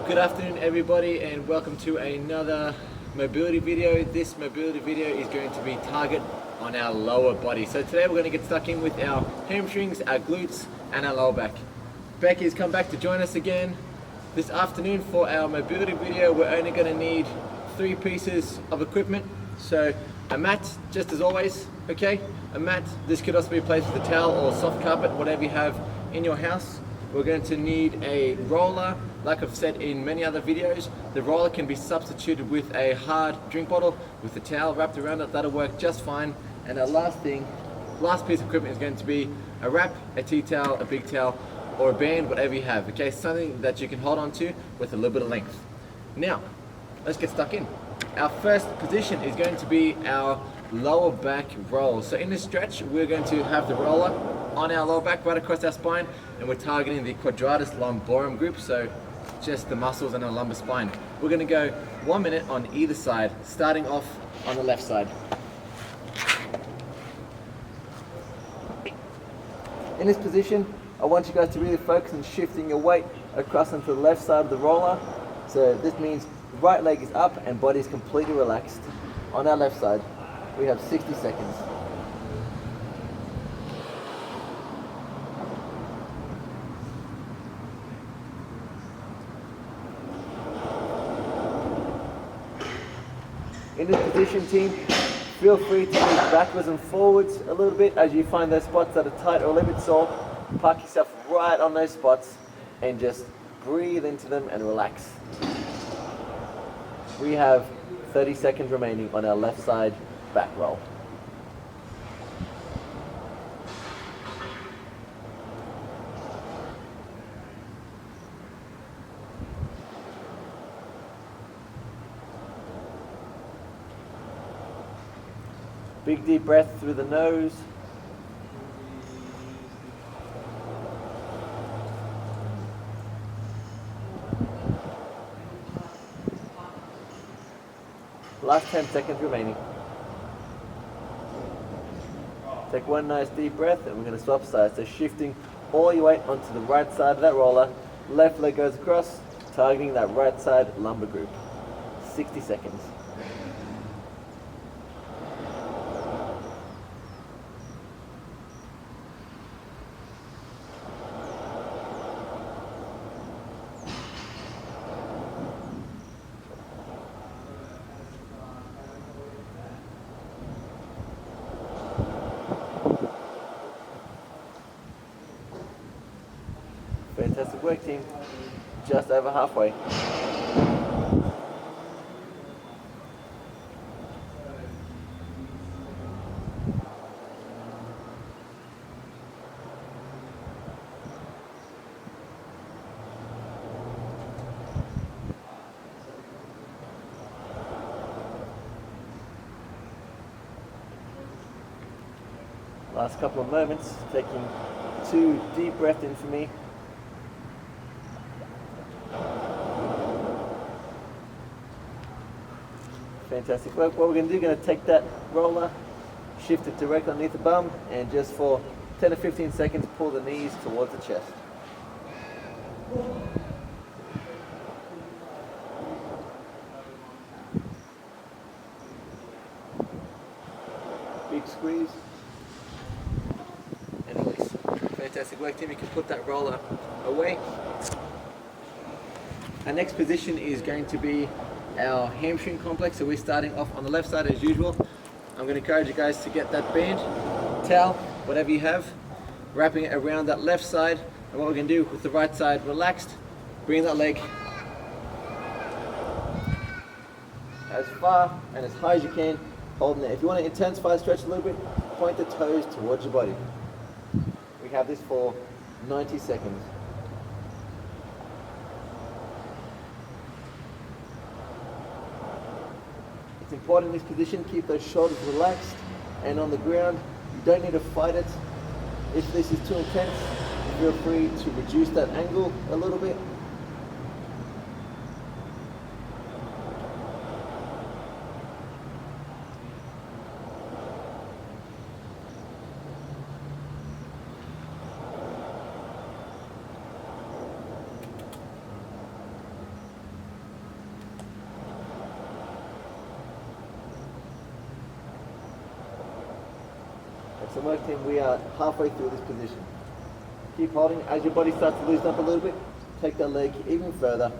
Good afternoon everybody, and welcome to another mobility video. This mobility video is going to be target on our lower body. So today we're going to get stuck in with our hamstrings, our glutes and our lower back. Becky's come back to join us again this afternoon for our mobility video. We're only going to need 3 pieces of equipment. So a mat, just as always, okay? A mat. This could also be replaced with a towel or soft carpet, whatever you have in your house. We're going to need a roller. Like I've said in many other videos, the roller can be substituted with a hard drink bottle with a towel wrapped around it. That'll work just fine. And our last piece of equipment is going to be a wrap, a tea towel, a big towel, or a band, whatever you have, okay? Something that you can hold on to with a little bit of length. Now, let's get stuck in. Our first position is going to be our lower back roll. So in this stretch, we're going to have the roller on our lower back right across our spine, and we're targeting the quadratus lumborum group, so just the muscles in our lumbar spine. We're going to go 1 minute on either side, starting off on the left side. In this position, I want you guys to really focus on shifting your weight across onto the left side of the roller. So this means right leg is up and body is completely relaxed. On our left side, we have 60 seconds. In this position, team, feel free to move backwards and forwards a little bit as you find those spots that are tight or a little bit sore. Park yourself right on those spots and just breathe into them and relax. We have 30 seconds remaining on our left side back roll. Big deep breath through the nose. Last 10 seconds remaining. Take one nice deep breath and we're going to swap sides. So shifting all your weight onto the right side of that roller. Left leg goes across, targeting that right side lumbar group. 60 seconds. Fantastic work, team. Just over halfway. Last couple of moments, taking 2 deep breaths in for me. Fantastic work. What we're going to do, we're going to take that roller, shift it directly underneath the bum, and just for 10 to 15 seconds, pull the knees towards the chest. Big squeeze. And release. Fantastic work, team. You can put that roller away. Our next position is going to be our hamstring complex. So we're starting off on the left side as usual. I'm going to encourage you guys to get that band, towel, whatever you have, wrapping it around that left side. And what we're going to do with the right side relaxed, bring that leg as far and as high as you can, holding it. If you want to intensify the stretch a little bit, point the toes towards your body. We have this for 90 seconds. It's important in this position, keep those shoulders relaxed and on the ground. You don't need to fight it. If this is too intense, feel free to reduce that angle a little bit. Excellent work, team. We are halfway through this position. Keep holding. As your body starts to loosen up a little bit, take that leg even further.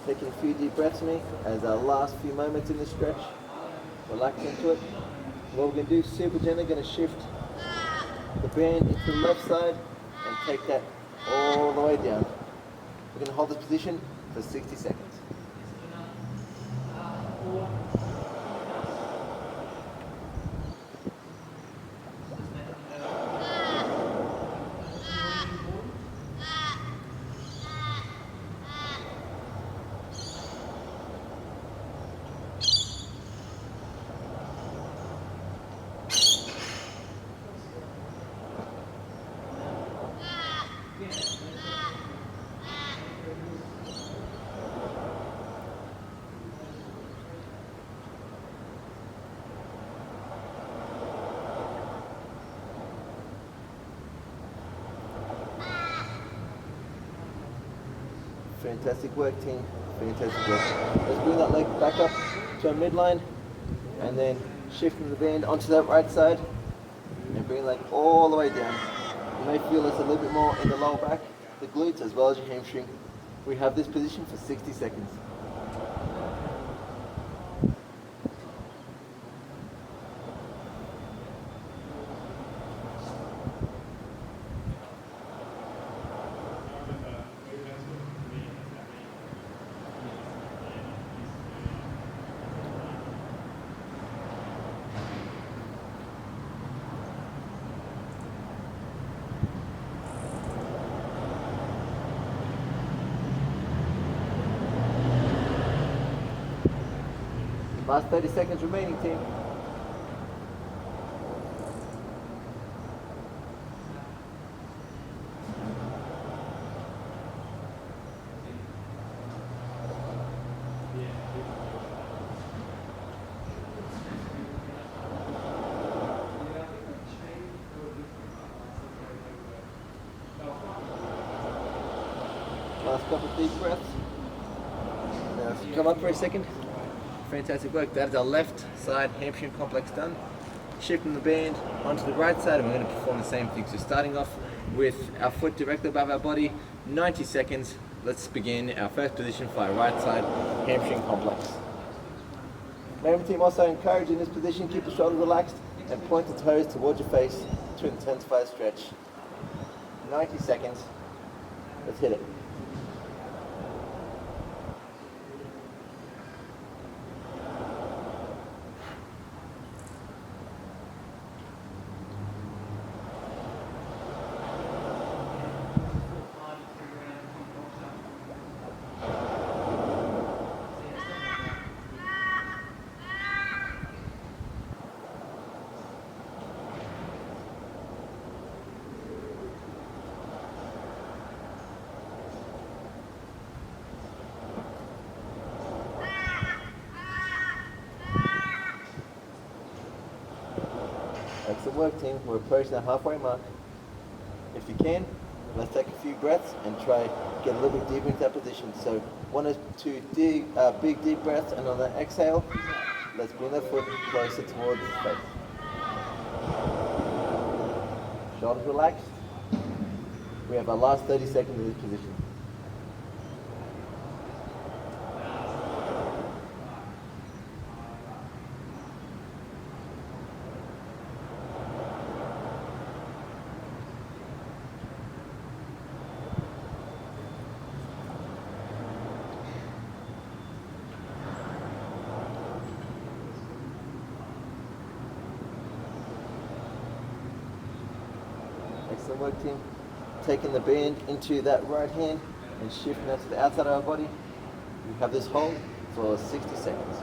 Taking a few deep breaths with me as our last few moments in this stretch. Relax into it. What we're going to do, super gently, going to shift the band into the left side and take that all the way down. We're going to hold this position for 60 seconds. Fantastic work, team. Fantastic work. Let's bring that leg back up to our midline and then shifting the band onto that right side and bring the leg all the way down. You may feel this a little bit more in the lower back, the glutes as well as your hamstring. We have this position for 60 seconds. Last 30 seconds remaining, team. Last couple of deep breaths. Now, if you come up for a second. Fantastic work. That is our left side hamstring complex done. Shifting the band onto the right side, and we're going to perform the same thing. So starting off with our foot directly above our body, 90 seconds. Let's begin our first position for our right side hamstring complex. Remember, team, also encourage in this position, keep the shoulders relaxed and point the toes towards your face to intensify the stretch. 90 seconds. Let's hit it. Excellent work, team. We're approaching the halfway mark. If you can, let's take a few breaths and try get a little bit deeper into that position. So 1 or 2 big deep breaths, and on the exhale, let's bring that foot closer towards the face. Shoulders relaxed. We have our last 30 seconds in this position. Excellent work, team. Taking the band into that right hand and shifting that to the outside of our body. We have this hold for 60 seconds.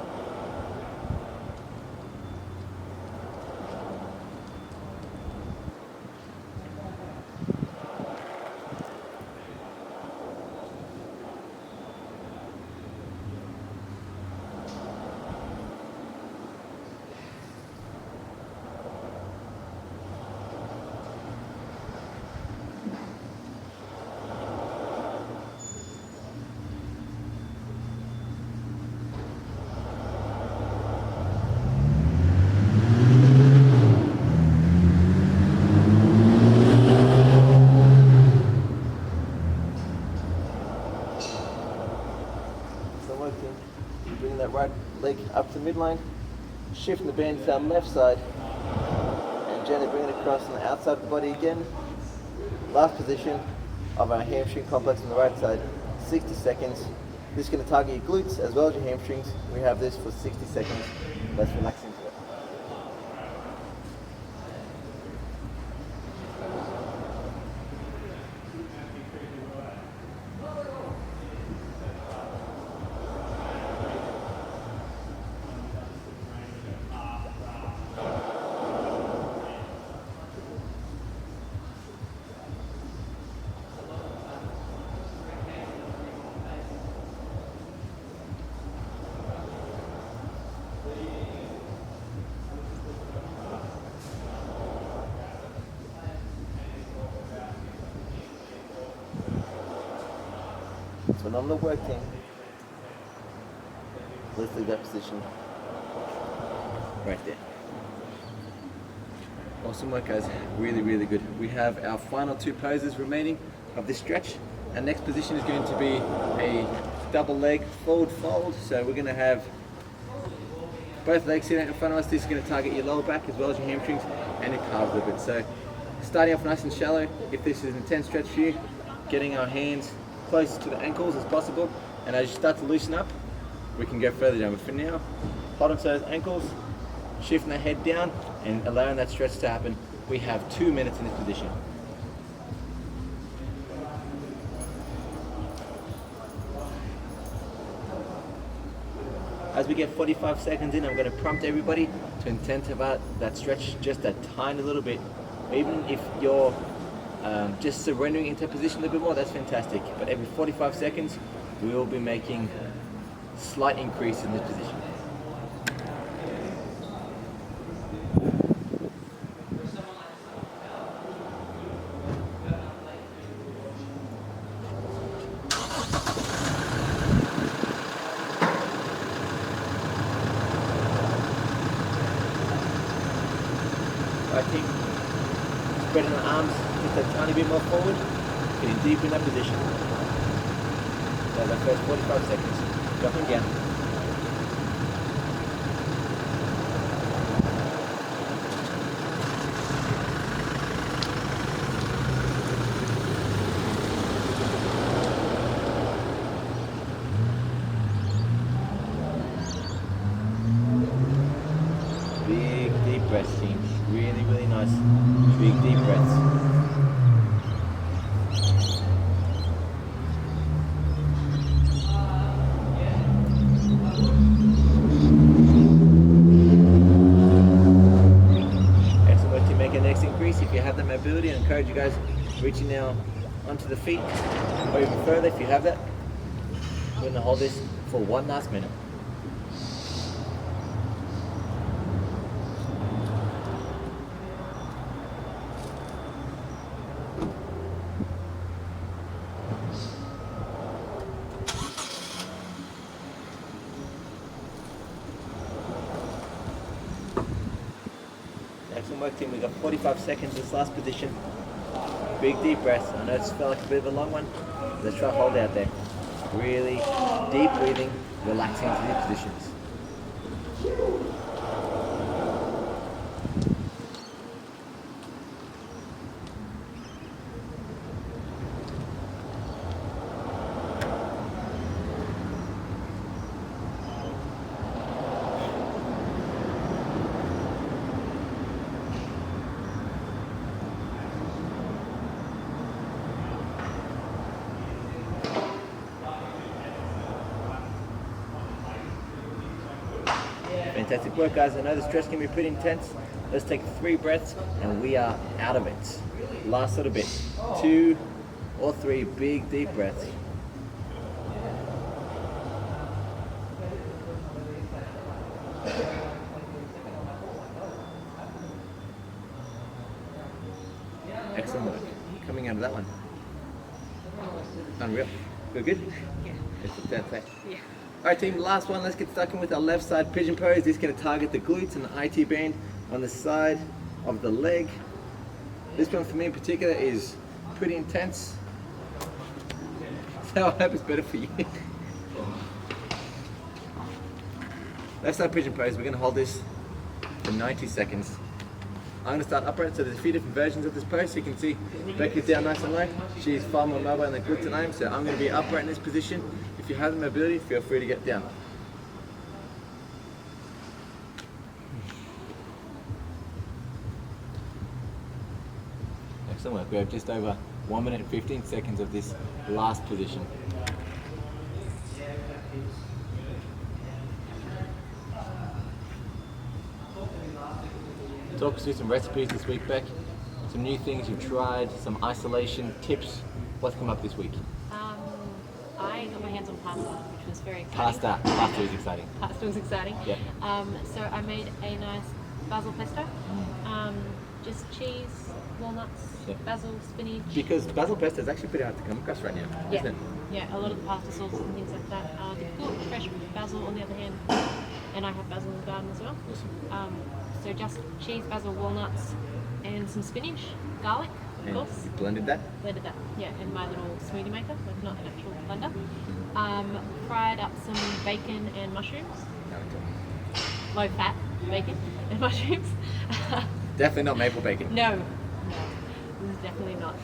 Excellent work, team. You bring that right leg up to midline, shifting the band to our left side, and gently bring it across on the outside of the body again. Last position of our hamstring complex on the right side, 60 seconds. This is going to target your glutes as well as your hamstrings. We have this for 60 seconds. Let's relax into it. Phenomenal work, team. Let's leave that position right there. Awesome work, guys. Really, really good. We have our final two poses remaining of this stretch. Our next position is going to be a double leg forward fold. So we're going to have both legs sitting in front of us. This is going to target your lower back as well as your hamstrings and your calves a little bit. So starting off nice and shallow. If this is an intense stretch for you, getting our hands close to the ankles as possible, and as you start to loosen up, we can go further down. But for now, hold on to those ankles, shifting the head down, and allowing that stretch to happen. We have 2 minutes in this position. As we get 45 seconds in, I'm going to prompt everybody to intensify that stretch just a tiny little bit. Even if you're just surrendering into a position a little bit more, that's fantastic. But every 45 seconds, we will be making slight increase in this position. I think spreading the arms just a tiny bit more forward, getting deep in that position. So the first 45 seconds, dropping down. Big deep breaths, team. Really, really nice. Big deep breaths. If you have that mobility, I encourage you guys reaching now onto the feet or even further if you have that. We're going to hold this for one last minute. Excellent work, team. We've got 45 seconds this last position. Big deep breaths. I know it's felt like a bit of a long one. Let's try to hold out there. Really deep breathing, relaxing into these positions. Fantastic work, guys. I know the stretch can be pretty intense. Let's take 3 breaths and we are out of it. Last little bit. 2 or 3 big deep breaths. Excellent work. Coming out of that one. Unreal. Feel good? Yeah. It's fantastic. Yeah. Alright, team, last one. Let's get stuck in with our left side pigeon pose. This is going to target the glutes and the IT band on the side of the leg. This one for me in particular is pretty intense. So I hope it's better for you. Left side pigeon pose. We're going to hold this for 90 seconds. I'm going to start upright, so there's a few different versions of this pose. So you can see Becky's down nice and low. She's far more mobile in the glutes and arms, so I'm going to be upright in this position. If you have the mobility, feel free to get down. Excellent work. We have just over 1 minute and 15 seconds of this last position. Talk us through some recipes this week, Beck. Some new things you've tried, some isolation tips. What's come up this week? I got my hands on pasta, which was very exciting. Pasta is exciting. Pasta was exciting. Yeah. So I made a nice basil pesto. Just cheese, walnuts, basil, spinach. Because basil pesto is actually pretty hard to come across right now, isn't it? Yeah, a lot of the pasta sauces and things like that are difficult. Fresh basil, on the other hand, and I have basil in the garden as well. Awesome. So just cheese, basil, walnuts, and some spinach, garlic, of course. You blended that? Blended that, yeah, in my little smoothie maker, like not an actual blender. Fried up some bacon and mushrooms. Low fat bacon and mushrooms. Definitely not maple bacon. No, this is definitely not.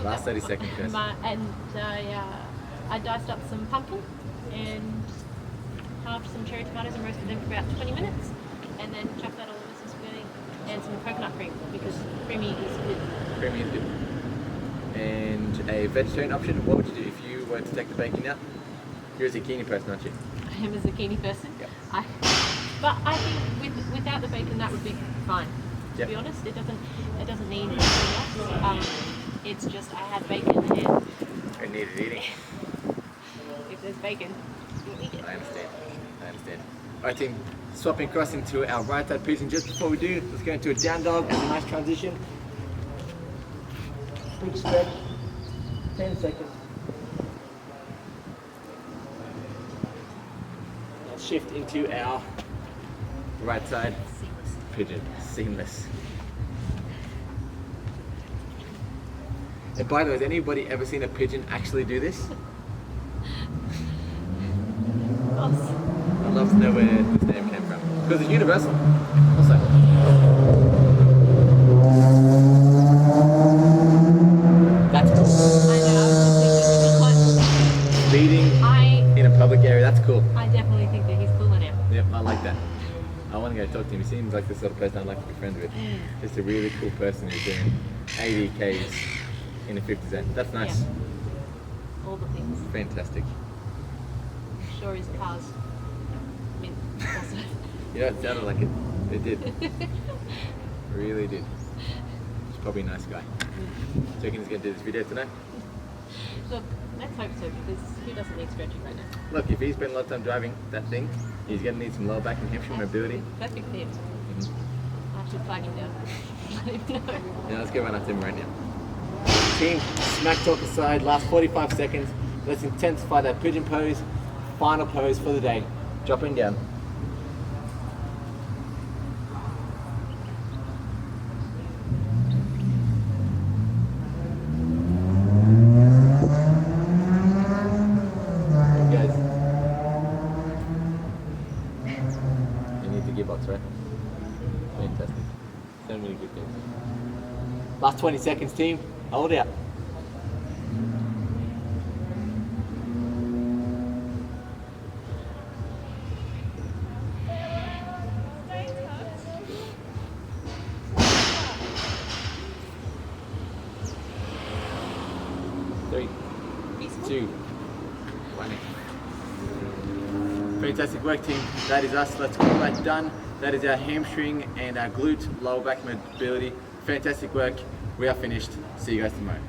Last 30 seconds, Chris. I diced up some pumpkin and halved some cherry tomatoes and roasted them for about 20 minutes, and then chucked that all over some spaghetti and some coconut cream, because creamy is good. Creamy is good. And a vegetarian option, what would you do if you were to take the bacon out? You're a zucchini person, aren't you? I am a zucchini person. Yep. But I think without the bacon that would be fine. To be honest, it doesn't need anything else. It's just I had bacon and It needed eating. if there's bacon, you'll eat it. I understand. Alright team, swapping across into our right side pigeon. Just before we do, let's go into a down dog as a nice transition. Big stretch, 10 seconds. Now shift into our right side pigeon, seamless. And by the way, has anybody ever seen a pigeon actually do this? I'd love to know where this name came from. Because it's universal. Also. That's cool. I know, I was just thinking, Feeding in a public area, that's cool. I definitely think that he's cooler now. Yep, I like that. I want to go talk to him. He seems like the sort of person I'd like to be friends with. Just a really cool person who's doing 80 Ks in a 50 zone. That's nice. Yeah. All the things. Fantastic. I'm sure his car's mint also. You know, it sounded like it. It did. Really did. He's probably a nice guy. Do you reckon he's going to do this video tonight? Look, let's hope so, because who doesn't need stretching right now? Look, if he spent a lot of time driving that thing, he's going to need some lower back and hamstring mobility. Perfect for him. I should flag him down. Let him know. Yeah, let's go run up to him right now. Team, smack talk aside, last 45 seconds. Let's intensify that pigeon pose. Final pose for the day. Dropping down. Gearbox, right? Fantastic. So many good things. Last 20 seconds, team. Hold out. Three, 2, 1. Fantastic work, team. That is us. Let's call that done. That is our hamstring and our glute lower back mobility. Fantastic work. We are finished. See you guys tomorrow.